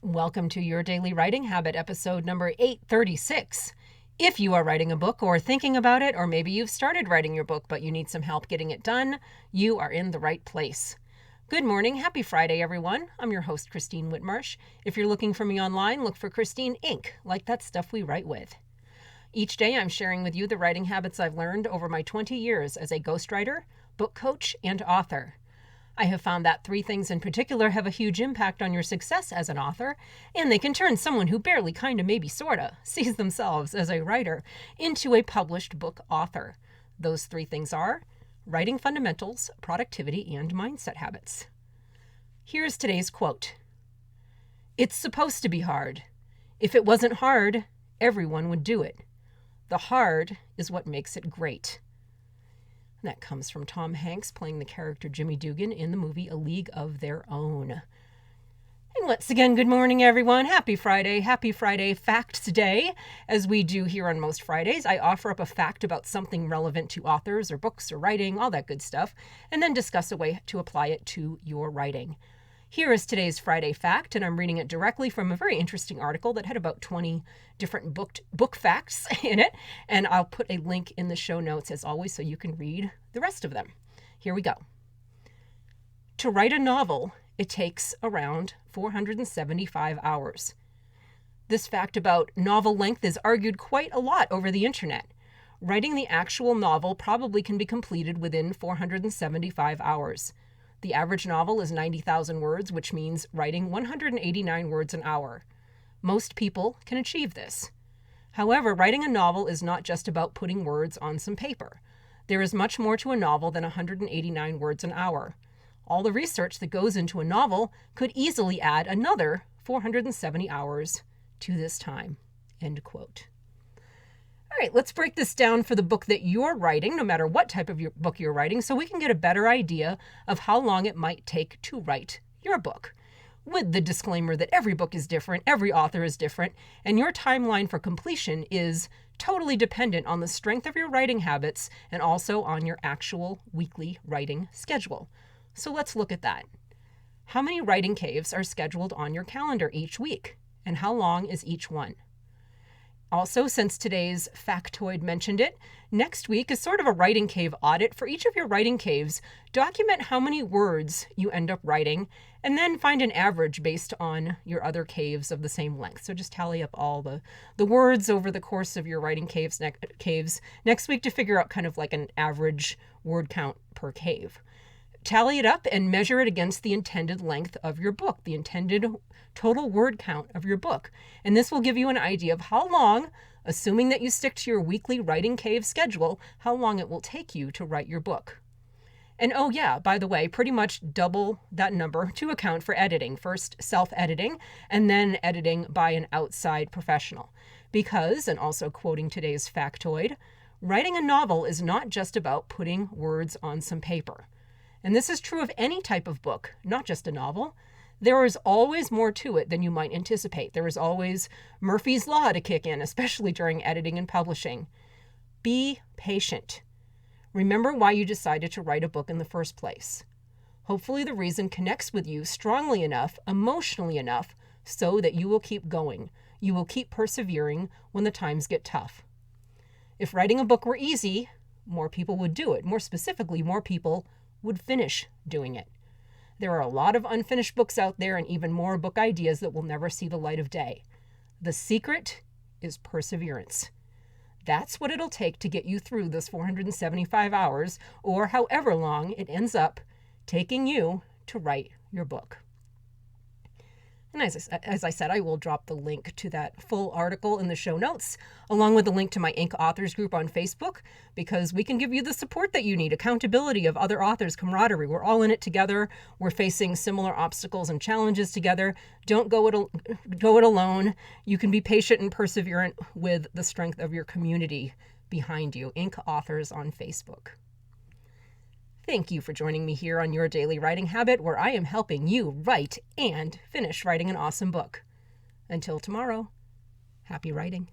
Welcome to Your Daily Writing Habit, episode number 836. If you are writing a book or thinking about it, or maybe you've started writing your book but you need some help getting it done, you are in the right place. Good morning. Happy Friday, everyone. I'm your host, Christine Whitmarsh. If you're looking for me online, look for Christine Inc., like that stuff we write with. Each day, I'm sharing with you the writing habits I've learned over my 20 years as a ghostwriter, book coach, and author. I have found that three things in particular have a huge impact on your success as an author, and they can turn someone who barely, kinda, maybe, sorta sees themselves as a writer into a published book author. Those three things are writing fundamentals, productivity, and mindset habits. Here's today's quote. "It's supposed to be hard. If it wasn't hard, everyone would do it. The hard is what makes it great." That comes from Tom Hanks playing the character Jimmy Dugan in the movie A League of Their Own. And once again, good morning, everyone. Happy Friday. Happy Friday Facts Day. As we do here on most Fridays, I offer up a fact about something relevant to authors or books or writing, all that good stuff, and then discuss a way to apply it to your writing. Here is today's Friday fact, and I'm reading it directly from a very interesting article that had about 20 different book facts in it, and I'll put a link in the show notes as always so you can read the rest of them. Here we go. To write a novel, it takes around 475 hours. This fact about novel length is argued quite a lot over the internet. Writing the actual novel probably can be completed within 475 hours. The average novel is 90,000 words, which means writing 189 words an hour. Most people can achieve this. However, writing a novel is not just about putting words on some paper. There is much more to a novel than 189 words an hour. All the research that goes into a novel could easily add another 470 hours to this time. End quote. All right, let's break this down for the book that you're writing, no matter what type of book you're writing, so we can get a better idea of how long it might take to write your book. With the disclaimer that every book is different, every author is different, and your timeline for completion is totally dependent on the strength of your writing habits and also on your actual weekly writing schedule. So let's look at that. How many writing caves are scheduled on your calendar each week, and how long is each one? Also, since today's factoid mentioned it, next week is sort of a writing cave audit. For each of your writing caves, document how many words you end up writing, and then find an average based on your other caves of the same length. So just tally up all the words over the course of your writing caves next week to figure out kind of like an average word count per cave. Tally it up and measure it against the intended length of your book, the intended total word count of your book. And this will give you an idea of how long, assuming that you stick to your weekly writing cave schedule, how long it will take you to write your book. And oh yeah, by the way, pretty much double that number to account for editing. First self-editing, and then editing by an outside professional. Because, and also quoting today's factoid, writing a novel is not just about putting words on some paper. And this is true of any type of book, not just a novel. There is always more to it than you might anticipate. There is always Murphy's Law to kick in, especially during editing and publishing. Be patient. Remember why you decided to write a book in the first place. Hopefully the reason connects with you strongly enough, emotionally enough, so that you will keep going. You will keep persevering when the times get tough. If writing a book were easy, more people would do it. More specifically, more people would finish doing it. There are a lot of unfinished books out there and even more book ideas that will never see the light of day. The secret is perseverance. That's what it'll take to get you through this 475 hours or however long it ends up taking you to write your book. And as I said, I will drop the link to that full article in the show notes, along with the link to my Inc. Authors group on Facebook, because we can give you the support that you need, accountability of other authors, camaraderie. We're all in it together. We're facing similar obstacles and challenges together. Don't go it alone. You can be patient and perseverant with the strength of your community behind you. Inc. Authors on Facebook. Thank you for joining me here on Your Daily Writing Habit, where I am helping you write and finish writing an awesome book. Until tomorrow, happy writing.